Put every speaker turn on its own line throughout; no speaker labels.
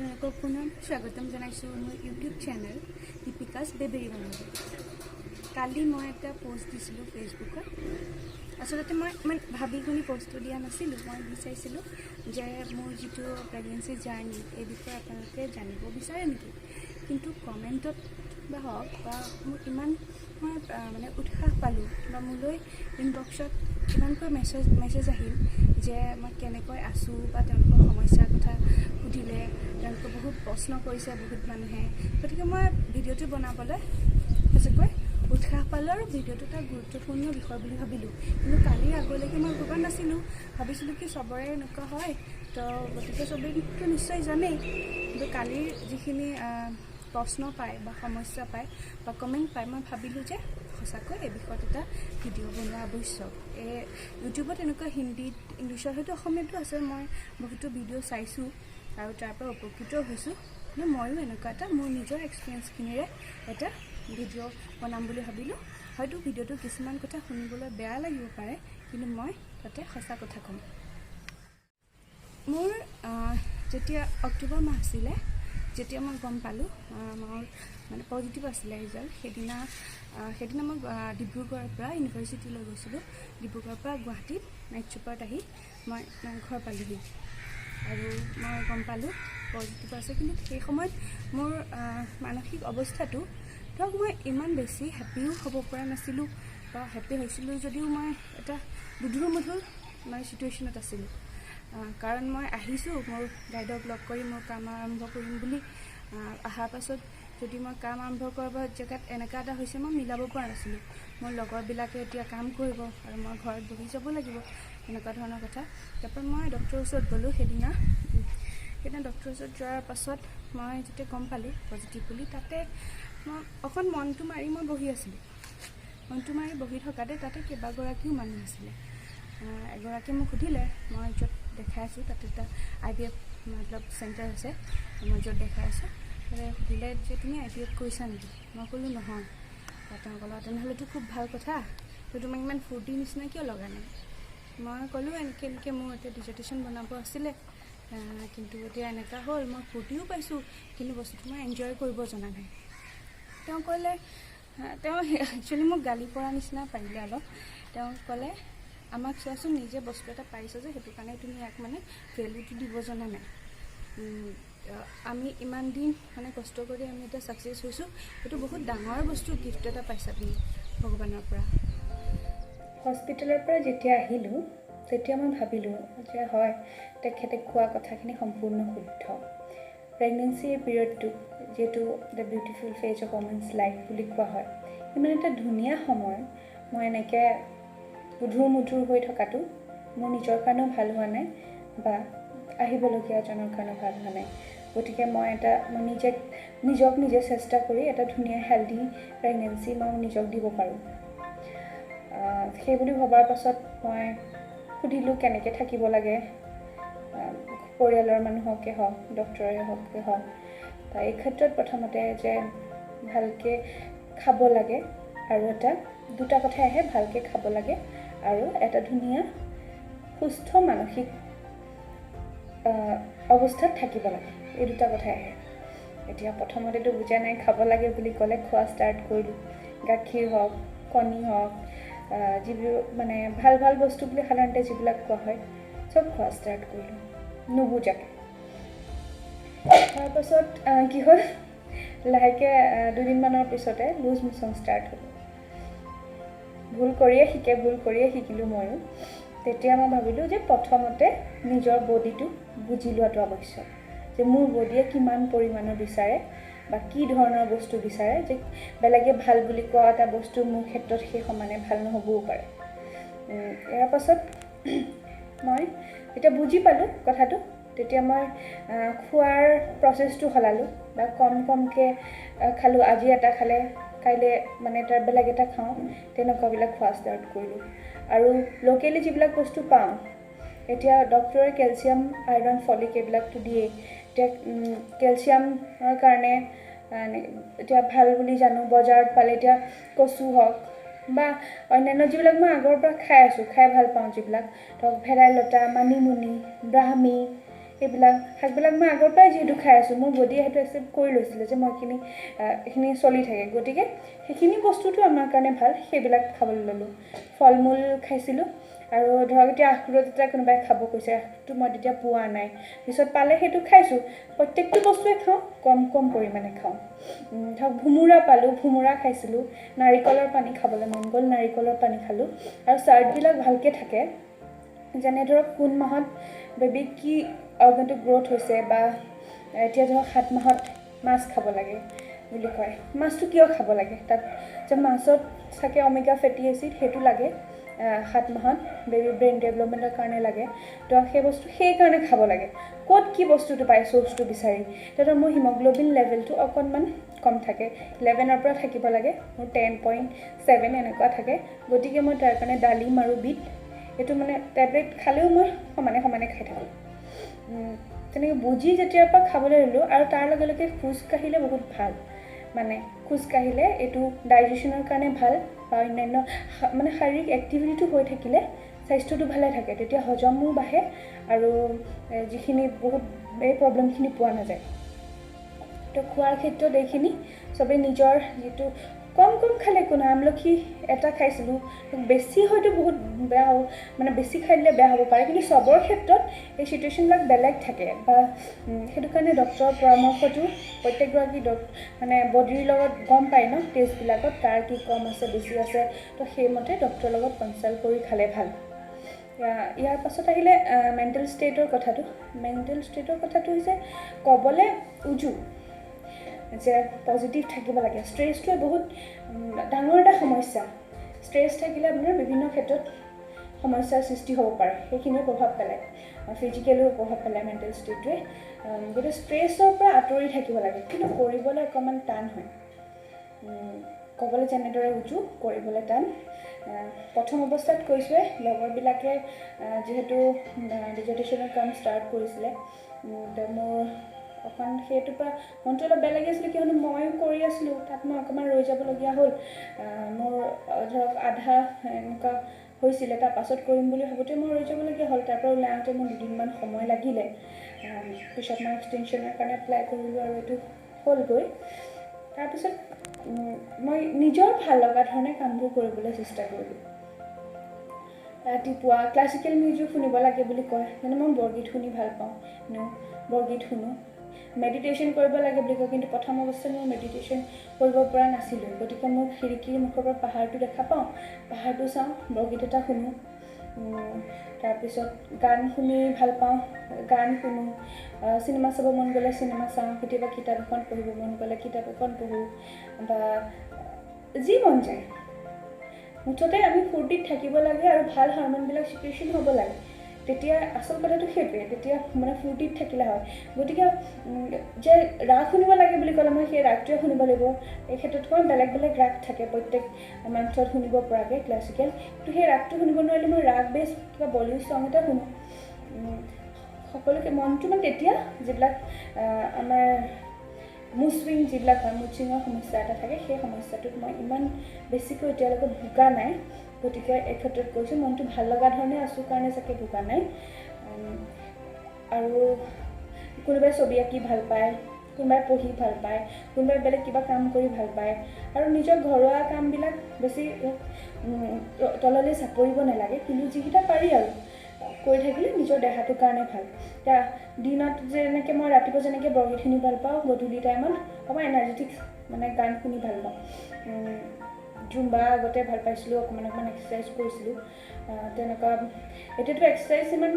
আপোনালোকক পুনৰ স্বাগতম জনাইছোঁ মোৰ ইউটিউব চেনেল দীপিকাছ বেবেৰী বনাব। কালি মই এটা পোষ্ট দিছিলোঁ ফেচবুকত। আচলতে মই ইমান ভাবি শুনি পোষ্টটো দিয়া নাছিলোঁ। মই বিচাৰিছিলোঁ যে মোৰ যিটো প্ৰেগনেঞ্চি জাৰ্নি এই বিষয়ে আপোনালোকে জানিব বিচাৰে নেকি, কিন্তু কমেণ্টত বা হওক বা মোৰ ইমান মই মানে উৎসাহ পালোঁ বা মোলৈ ইনবক্সত ইমানকৈ মেছেজ আহিল যে মই কেনেকৈ আছোঁ বা তেওঁলোকৰ সমস্যাৰ কথা সুধিলে, তেওঁলোকে বহুত প্ৰশ্ন কৰিছে বহুত মানুহে। গতিকে মই ভিডিঅ'টো বনাবলৈ সঁচাকৈ উৎসাহ পালোঁ আৰু ভিডিঅ'টো এটা গুৰুত্বপূৰ্ণ বিষয় বুলি ভাবিলোঁ। কিন্তু কালিৰ আগলৈকে মই ভবা নাছিলোঁ, ভাবিছিলোঁ কি চবৰে এনেকুৱা হয়, তো গতিকে চবেইতো নিশ্চয় জানেই। কিন্তু কালিৰ যিখিনি প্ৰশ্ন পায় বা সমস্যা পায় বা কমেণ্ট পায়, মই ভাবিলোঁ যে সঁচাকৈ এই বিষয়ত এটা ভিডিঅ' বনোৱা আৱশ্যক। ইউটিউবত এনেকুৱা হিন্দীত, ইংলিছত, হয়তো অসমীয়াতো আছে। মই বহুতো ভিডিঅ' চাইছোঁ আৰু তাৰ পৰা উপকৃত হৈছোঁ। কিন্তু ময়ো এনেকুৱা এটা মোৰ নিজৰ এক্সপিৰিয়েঞ্চখিনিৰে এটা ভিডিঅ' বনাম বুলি ভাবিলোঁ। হয়তো ভিডিঅ'টো কিছুমান কথা শুনিবলৈ বেয়া লাগিব পাৰে, কিন্তু মই তাতে সঁচা কথা ক'ম। মোৰ যেতিয়া অক্টোবৰ মাহ আছিলে, যেতিয়া মই গম পালোঁ মোৰ মানে পজিটিভ আছিলে ৰিজাল্ট, সেইদিনা মই ডিব্ৰুগড়ৰ পৰা ইউনিভাৰ্চিটিলৈ গৈছিলোঁ। ডিব্ৰুগড়ৰ পৰা গুৱাহাটীত নাইট চুপাৰত আহি মই ঘৰ পালোঁহি আৰু মই গম পালোঁ পজিটিভ আছে। কিন্তু সেই সময়ত মোৰ মানসিক অৱস্থাটো ধৰক মই ইমান বেছি হেপ্পিও হ'ব পৰা নাছিলোঁ, বা হেপ্পী হৈছিলোঁ যদিও মই এটা দুধুৰ মধুৰ মানে ছিটুৱেশ্যনত আছিলোঁ। কাৰণ মই আহিছোঁ মোৰ গাইডক লগ কৰি মোৰ কাম আৰম্ভ কৰিম বুলি। অহাৰ পাছত যদি মই কাম আৰম্ভ কৰিব জেগাত এনেকুৱা এটা হৈছে, মই মিলাব পৰা নাছিলোঁ। মোৰ লগৰবিলাকে এতিয়া কাম কৰিব আৰু মই ঘৰত বহি যাব লাগিব, এনেকুৱা ধৰণৰ কথা। তাৰপৰা মই ডক্টৰৰ ওচৰত গ'লোঁ। সেইদিনা ডক্টৰৰ ওচৰত যোৱাৰ পাছত মই যেতিয়া গম পালোঁ পজিটিভ বুলি, তাতে মই অকণ মনটো মাৰি মই বহি আছিলোঁ। মনটো মাৰি বহি থকাতে তাতে কেইবাগৰাকীও মানুহ আছিলে। এগৰাকীয়ে মোক সুধিলে, মই য'ত দেখাই আছোঁ তাতে এটা IVF মতলব চেণ্টাৰ আছে, মই য'ত দেখাই আছোঁ, তাতে সুধিলে যে তুমি IVF কৰিছা নেকি? মই ক'লোঁ নহয়। তেওঁ ক'লে তেনেহ'লেতো খুব ভাল কথা, তো তোমাক ইমান ফূৰ্তিৰ নিচিনা কিয় লগা নাই? মই ক'লোঁ এনেকৈ মোৰ এতিয়া ডিজাৰ্টেশ্যন বনাব আছিলে, কিন্তু এতিয়া এনেকুৱা হ'ল, মই ফূৰ্তিও পাইছোঁ কিন্তু বস্তুটো মই এনজয় কৰিব জনা নাই। তেওঁ ক'লে, তেওঁ একচুৱেলি মোক গালি পৰা নিচিনা পাৰিলে অলপ। তেওঁ ক'লে, আমাক চোৱাচোন, নিজে বস্তু এটা পাইছোঁ যে সেইটো কাৰণে তুমি ইয়াক মানে ভেলুটো দিব জনা নাই। আমি ইমান দিন মানে কষ্ট কৰি আমি এতিয়া ছাকচেছ হৈছোঁ, সেইটো বহুত ডাঙৰ বস্তু, গিফ্ট এটা পাইছা তুমি ভগৱানৰ পৰা। হস্পিটেলৰ পৰা যেতিয়া আহিলোঁ তেতিয়া মই ভাবিলোঁ যে হয়, তেখেতে কোৱা কথাখিনি সম্পূৰ্ণ শুদ্ধ। প্ৰেগনেঞ্চিৰ পিৰিয়ডটো যিহেতু the beautiful phase of women's life বুলি কোৱা হয়, ইমান এটা ধুনীয়া সময় মই এনেকৈ উধুৰ মুধুৰ হৈ থকাটো মোৰ নিজৰ কাৰণেও ভাল হোৱা নাই বা আহিবলগীয়া এজনৰ কাৰণেও ভাল হোৱা নাই। গতিকে মই নিজক নিজে চেষ্টা কৰি এটা ধুনীয়া হেল্ডি প্ৰেগনেঞ্চি মই নিজক দিব পাৰোঁ। সেই বুলি ভবাৰ পাছত মই সুধিলোঁ কেনেকৈ থাকিব লাগে, পৰিয়ালৰ মানুহকে হওক, ডক্টৰে হওক। এই ক্ষেত্ৰত প্ৰথমতে যে ভালকৈ খাব লাগে, আৰু দুটা কথাই আহে, ভালকৈ খাব লাগে আৰু এটা ধুনীয়া সুস্থ মানসিক অৱস্থাত থাকিব লাগে, এই দুটা কথাই আহে। এতিয়া প্ৰথমতেতো বুজা নাই, খাব লাগে বুলি ক'লে খোৱা ষ্টাৰ্ট কৰিলোঁ। গাখীৰ হওক, কণী হওক, যিবোৰ মানে ভাল ভাল বস্তু বুলি সাধাৰণতে যিবিলাক কোৱা হয়, চব খোৱা ষ্টাৰ্ট কৰিলোঁ নুবুজাকৈ। তাৰপাছত কি হ'ল, লাহেকৈ দুদিনমানৰ পিছতে লুজ মোচন ষ্টাৰ্ট হ'ল। ভুল কৰিয়ে শিকিলোঁ ময়ো। তেতিয়া মই ভাবিলোঁ যে প্ৰথমতে নিজৰ বডিটো বুজি লোৱাটো আৱশ্যক, যে মোৰ বডিয়ে কিমান পৰিমাণৰ বিচাৰে বা কি ধৰণৰ বস্তু বিচাৰে, যে বেলেগে ভাল বুলি কোৱা এটা বস্তু মোৰ ক্ষেত্ৰত সেই সমানে ভাল নহ'বও পাৰে। ইয়াৰ পাছত মই যেতিয়া বুজি পালোঁ কথাটো, তেতিয়া মই খোৱাৰ প্ৰচেছটো সলালোঁ বা কমকৈ খালোঁ। আজি এটা খালে কাইলৈ মানে তাৰ বেলেগ এটা খাওঁ, তেনেকুৱাবিলাক খোৱা ষ্টাৰ্ট কৰিলোঁ। আৰু লোকেলি যিবিলাক বস্তু পাওঁ, এতিয়া ডক্টৰে কেলছিয়াম, আইৰণ, ফলিক এইবিলাকতো দিয়েই। এতিয়া কেলছিয়ামৰ কাৰণে এতিয়া ভাল বুলি জানো, বজাৰত পালে এতিয়া কচু হওক বা অন্যান্য যিবিলাক মই আগৰ পৰা খাই ভাল পাওঁ, যিবিলাক ধৰক ভেদাইলতা, মানিমুনি, ব্ৰাহ্মী,
এইবিলাক শাকবিলাক মই আগৰ পৰাই যিহেতু খাই আছোঁ, মোৰ বডিয়ে সেইটো একচেপ্ট কৰি লৈছিলে যে মই এইখিনি চলি থাকে, গতিকে সেইখিনি বস্তুটো আমাৰ কাৰণে ভাল, সেইবিলাক খাবলৈ ল'লোঁ। ফল মূল খাইছিলোঁ, আৰু ধৰক এতিয়া আখৰোট এটা কোনোবাই খাব কৈছে, আখৰোটটো মই তেতিয়া পোৱা নাই, পিছত পালে সেইটো খাইছোঁ। প্ৰত্যেকটো বস্তুৱে খাওঁ, কম কম পৰিমাণে খাওঁ। ধৰক ভোমোৰা পালোঁ, ভোমোৰা খাইছিলোঁ, নাৰিকলৰ পানী খাবলৈ মন গ'ল, নাৰিকলৰ পানী খালোঁ। আৰু চাৰ্টবিলাক ভালকৈ থাকে, যেনে ধৰক কোন মাহত বেবী কি অৰ্গেনটো গ্ৰ'থ হৈছে, বা এতিয়া ধৰক 7 মাহত মাছ খাব লাগে বুলি কয়। মাছটো কিয় খাব লাগে? তাত যে মাছত থাকে অমেগা ফেটি এচিড, সেইটো লাগে 7 মাহত, বেবী ব্ৰেইন ডেভেলপমেণ্টৰ কাৰণে লাগে। তো সেই বস্তু সেইকাৰণে খাব লাগে। ক'ত কি বস্তুটো পায় চ'ৰ্চটো বিচাৰি, তেতিয়া মোৰ হিমগ্ল'বিন লেভেলটো অকণমান কম থাকে, 11ৰ পৰা থাকিব লাগে, মোৰ 10.7 এনেকুৱা থাকে। গতিকে মই তাৰ কাৰণে ডালিম আৰু বিট এইটো মানে টেবলেট খালেও মই সমানে সমানে খাই থাকোঁ। তেনেকৈ বুজি যেতিয়াৰ পৰা খাবলৈ ল'লোঁ, আৰু তাৰ লগে লগে খোজ কাঢ়িলে বহুত ভাল, মানে খোজ কাঢ়িলে এইটো ডাইজেশ্যনৰ কাৰণে ভাল, বা অন্যান্য মানে শাৰীৰিক এক্টিভিটিটো হৈ থাকিলে স্বাস্থ্যটো ভালে থাকে, তেতিয়া হজমো বাঢ়ে, আৰু যিখিনি বহুত এই প্ৰব্লেমখিনি পোৱা নাযায়। তো খোৱাৰ ক্ষেত্ৰত এইখিনি চবেই নিজৰ যিটো কম কম খালে একো নাই। আমলখি এটা খাইছিলোঁ, বেছি হয়তো বহুত বেয়া হ'ব, মানে বেছি খাই দিলে বেয়া হ'ব পাৰে, কিন্তু চবৰ ক্ষেত্ৰত এই চিটুৱেশ্যনবিলাক বেলেগ থাকে, বা সেইটো কাৰণে ডক্তৰৰ পৰামৰ্শটো প্ৰত্যেকগৰাকী মানে বডিৰ লগত গম পায় ন, টেষ্টবিলাকত কাৰ কি কম আছে বেছি আছে, তো সেইমতে ডক্তৰৰ লগত কনচাল্ট কৰি খালে ভাল। ইয়াৰ পাছত আহিলে মেণ্টেল ষ্টেটৰ কথাটো। মেণ্টেল ষ্টেটৰ কথাটো হৈছে ক'বলৈ উজু যে পজিটিভ থাকিব লাগে। ষ্ট্ৰেছটোৱে বহুত ডাঙৰ এটা সমস্যা। ষ্ট্ৰেছ থাকিলে আপোনাৰ বিভিন্ন ক্ষেত্ৰত সমস্যাৰ সৃষ্টি হ'ব পাৰে, সেইখিনিও প্ৰভাৱ পেলায়, ফিজিকেলিও প্ৰভাৱ পেলায় মেণ্টেল ষ্টেটটোৱে। গতিকে ষ্ট্ৰেছৰ পৰা আঁতৰি থাকিব লাগে, কিন্তু কৰিবলৈ অকণমান টান হয়। ক'বলৈ যেনেদৰে উজু, কৰিবলৈ টান। প্ৰথম অৱস্থাত কৈছোঁৱে, লগৰবিলাকে যিহেতু ডিজাৰ্টেশ্যনৰ কাম ষ্টাৰ্ট কৰিছিলে, তো মোৰ অকণ সেইটোৰ পৰা মনটো অলপ বেয়া লাগি আছিলে, কিয়নো ময়ো কৰি আছিলোঁ, তাত মই অকণমান ৰৈ যাবলগীয়া হ'ল। মোৰ ধৰক আধা এনেকুৱা হৈছিলে, তাৰ পাছত কৰিম বুলি ভাবোঁতে মই ৰৈ যাবলগীয়া হ'ল। তাৰ পৰা ওলাই আহোঁতে মোৰ 2 দিনমান সময় লাগিলে। পিছত মই এক্সটেনশ্যনৰ কাৰণে এপ্লাই কৰিলোঁ, আৰু এইটো হ'লগৈ। তাৰপিছত মই নিজৰ ভাল লগা ধৰণে কামবোৰ কৰিবলৈ চেষ্টা কৰিলোঁ। ৰাতিপুৱা ক্লাছিকেল মিউজিক শুনিব লাগে বুলি কয়, যেনে মই বৰগীত শুনি ভাল পাওঁ, বৰগীত শুনো। মেডিটেশ্যন কৰিব লাগে বুলি কয়, কিন্তু প্ৰথম অৱস্থাত মই মেডিটেশ্যন কৰিব পৰা নাছিলোঁ। গতিকে মই খিৰিকীৰ মুখৰ পৰা পাহাৰটো দেখা পাওঁ, পাহাৰটো চাওঁ, বৰগীত এটা শুনো। তাৰপিছত গান শুনি ভাল পাওঁ, গান শুনো। চিনেমা চাব মন গ'লে চিনেমা চাওঁ, কেতিয়াবা কিতাপ এখন পঢ়িব মন গ'লে কিতাপ এখন পঢ়োঁ, বা যি মন যায়। মুঠতে আমি ফূৰ্তিত থাকিব লাগে, আৰু ভাল হৰম'নবিলাক চিক্ৰেশ্যন হ'ব লাগে। তেতিয়া আচল কথাটো সেইটোৱে, তেতিয়া মানে ফূৰ্তিত থাকিলে হয়। গতিকে যে ৰাগ শুনিব লাগে বুলি ক'লে মই সেই ৰাগটোৱে শুনিব লাগিব। এই ক্ষেত্ৰত মই বেলেগ বেলেগ ৰাগ থাকে প্ৰত্যেক মান্থত শুনিব পৰাকৈ ক্লাছিকেল, কিন্তু সেই ৰাগটো শুনিব নোৱাৰিলে মই ৰাগ বেছ কিবা বলিউড ছং এটা শুনো। সকলোকে মনটো মানে তেতিয়া যিবিলাক আমাৰ মুড ছুইং যিবিলাক হয়, মুড ছুইঙৰ সমস্যা এটা থাকে, সেই সমস্যাটোত মই ইমান বেছিকৈ এতিয়ালৈকে ভোগা নাই। গতিকে এই ক্ষেত্ৰত কৈছোঁ, মনটো ভাল লগা ধৰণে আছোঁ কাৰণে চাগে ভোগা নাই। আৰু কোনোবাই ছবি আঁকি ভাল পায়, কোনোবাই পঢ়ি ভাল পায়, কোনোবাই বেলেগ কিবা কাম কৰি ভাল পায়, আৰু নিজৰ ঘৰুৱা কামবিলাক বেছি তললৈ চাপৰিব নালাগে, কিন্তু যিকেইটা পাৰি আৰু কৰি থাকিলে নিজৰ দেহাটোৰ কাৰণে ভাল। এতিয়া দিনত যেনেকৈ মই ৰাতিপুৱা যেনেকৈ বৰগীত শুনি ভাল পাওঁ, গধূলি টাইমত অকণমান এনাৰ্জেটিক মানে গান শুনি ভাল পাওঁ। জুম্বা আগতে ভাল পাইছিলোঁ, অকণমান এক্সাৰচাইজ কৰিছিলোঁ, তেনেকুৱা। এতিয়াতো এক্সাৰচাইজ ইমান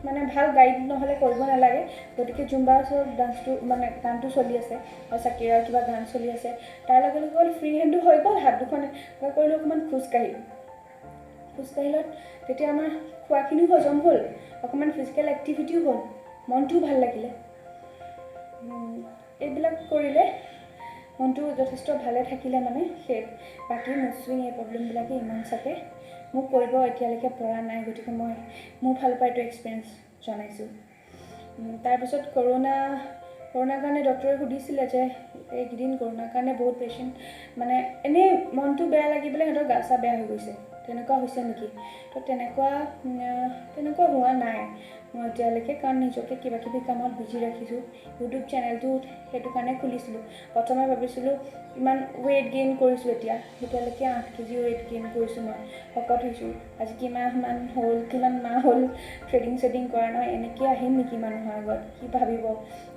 মানে ভাল গাইড নহ'লে কৰিব নালাগে, গতিকে জুম্বা ডান্সটো মানে গানটো চলি আছে, আৰু চাকিৰাৰ কিবা গান চলি আছে, তাৰ লগে লগে হ'ল ফ্ৰী হেণ্ডো হৈ গ'ল, হাত দুখন কৰিলোঁ, অকণমান খোজকাঢ়িলত তেতিয়া আমাৰ খোৱাখিনিও হজম হ'ল, অকণমান ফিজিকেল এক্টিভিটিও হ'ল, মনটোও ভাল লাগিলে। এইবিলাক কৰিলে মনটো যথেষ্ট ভালে থাকিলে মানে সেই বাকী মুড ছুইং এই প্ৰব্লেমবিলাকে ইমান চাগে মোক কৰিব এতিয়ালৈকে পৰা নাই। গতিকে মই মোৰ ফালৰ পৰা এইটো এক্সপিৰিয়েঞ্চ জনাইছোঁ। তাৰপিছত কৰোণাৰ কাৰণে ডক্টৰে সুধিছিলে যে এইকেইদিন কৰোণাৰ কাৰণে বহুত পেচেণ্ট মানে এনেই মনটো বেয়া লাগি পেলাই সিহঁতৰ গা চা বেয়া হৈ গৈছে। তেনেকুৱা হৈছে নেকি? তো তেনেকুৱা হোৱা নাই মই এতিয়ালৈকে, কাৰণ নিজকে কিবা কিবি কামত বিজি ৰাখিছোঁ। ইউটিউব চেনেলটো সেইটো কাৰণে খুলিছিলোঁ। প্ৰথমে ভাবিছিলোঁ ইমান ৱেইট গেইন কৰিছোঁ, এতিয়ালৈকে 8 কেজি ৱেইট গেইন কৰিছোঁ, মই শকত হৈছোঁ। আজি কিমান মাহ হ'ল থ্ৰেডিং কৰা নহয়, এনেকৈ আহিম নেকি মানুহৰ আগত, কি ভাবিব?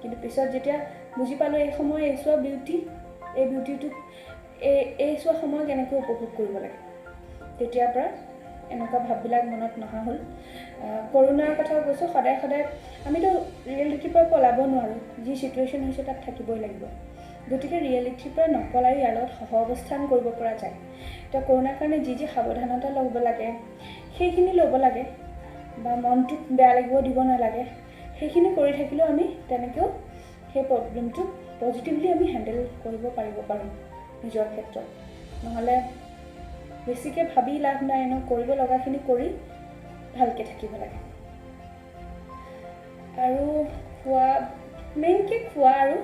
কিন্তু পিছত যেতিয়া বুজি পালোঁ এই সময় এই বিউটিটোক এই চোৱা সময় কেনেকৈ উপভোগ কৰিব লাগে, তেতিয়াৰ পৰা এনেকুৱা ভাববিলাক মনত নহা হ'ল। কৰোণাৰ কথা কৈছোঁ, সদায় আমিতো ৰিয়েলিটিৰ পৰা পলাব নোৱাৰোঁ, যি ছিটুৱেশ্যন হৈছে তাত থাকিবই লাগিব। গতিকে ৰিয়েলিটিৰ পৰা নপলাই ইয়াৰ লগত সহ অৱস্থান কৰিব পৰা যায়। এতিয়া কৰোণাৰ কাৰণে যি সাৱধানতা ল'ব লাগে সেইখিনি ল'ব লাগে, বা মনটোক বেয়া লাগিব দিব নালাগে, সেইখিনি কৰি থাকিলেও আমি তেনেকৈও সেই প্ৰব্লেমটোক পজিটিভলি আমি হেণ্ডেল কৰিব পাৰোঁ নিজৰ ক্ষেত্ৰত। নহ'লে বেছিকৈ ভাবি লাভ নাই ন, কৰিব লগাখিনি কৰি ভালকৈ থাকিব লাগে। আৰু মেইনকৈ খোৱা আৰু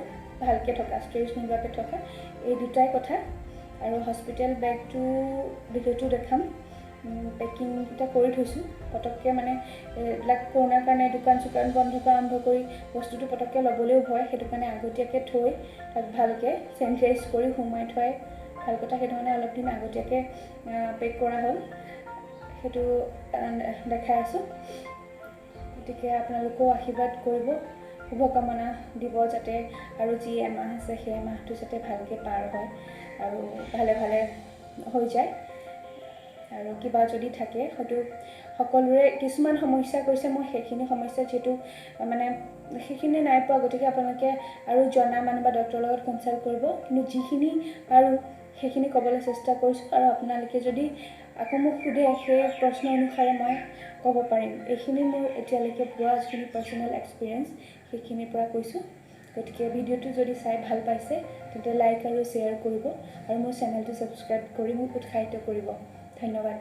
ভালকৈ থকা, ষ্ট্ৰেছ নোলোৱাকৈ থকা, এই দুটাই কথা। আৰু হস্পিটেল বেগটো ভিডিঅ'টো দেখাম, পেকিংকেইটা কৰি থৈছোঁ। পটককৈ মানে এইবিলাক কৰোণাৰ কাৰণে দোকান চোকান বন্ধ কৰা আৰম্ভ কৰি বস্তুটো পটককৈ ল'বলৈও ভয়, সেইটো কাৰণে আগতীয়াকৈ থৈ তাক ভালকৈ চেনিটাইজ কৰি সোমাই থোৱাই ভাল কথা। সেইটো কাৰণে অলপ দিন আগতীয়াকৈ পেক কৰা হ'ল, সেইটো দেখাই আছোঁ। গতিকে আপোনালোকেও আশীৰ্বাদ কৰিব, শুভকামনা দিব, যাতে আৰু যি এমাহ আছে সেই এমাহটো যাতে ভালকৈ পাৰ হয় আৰু ভালে হৈ যায়। আৰু কিবা যদি থাকে হয়তো সকলোৰে কিছুমান সমস্যা কৈছে, মই সেইখিনি সমস্যা যিহেতু মানে সেইখিনি নাই পোৱা, গতিকে আপোনালোকে আৰু জনা মানুহ বা ডক্টৰৰ লগত কনচাল্ট কৰিব। কিন্তু যিখিনি পাৰোঁ সেইখিনি ক'বলৈ চেষ্টা কৰিছোঁ, আৰু আপোনালোকে যদি আকৌ মোক সোধে সেই প্ৰশ্ন অনুসাৰে মই ক'ব পাৰিম। এইখিনি মোৰ এতিয়ালৈকে পোৱা যিখিনি পাৰ্চনেল এক্সপিৰিয়েঞ্চ সেইখিনিৰ পৰা কৈছোঁ। গতিকে ভিডিঅ'টো যদি চাই ভাল পাইছে তেন্তে লাইক আৰু শ্বেয়াৰ কৰিব, আৰু মোৰ চেনেলটো ছাবস্ক্ৰাইব কৰি মোক উৎসাহিত কৰিব। ধন্যবাদ।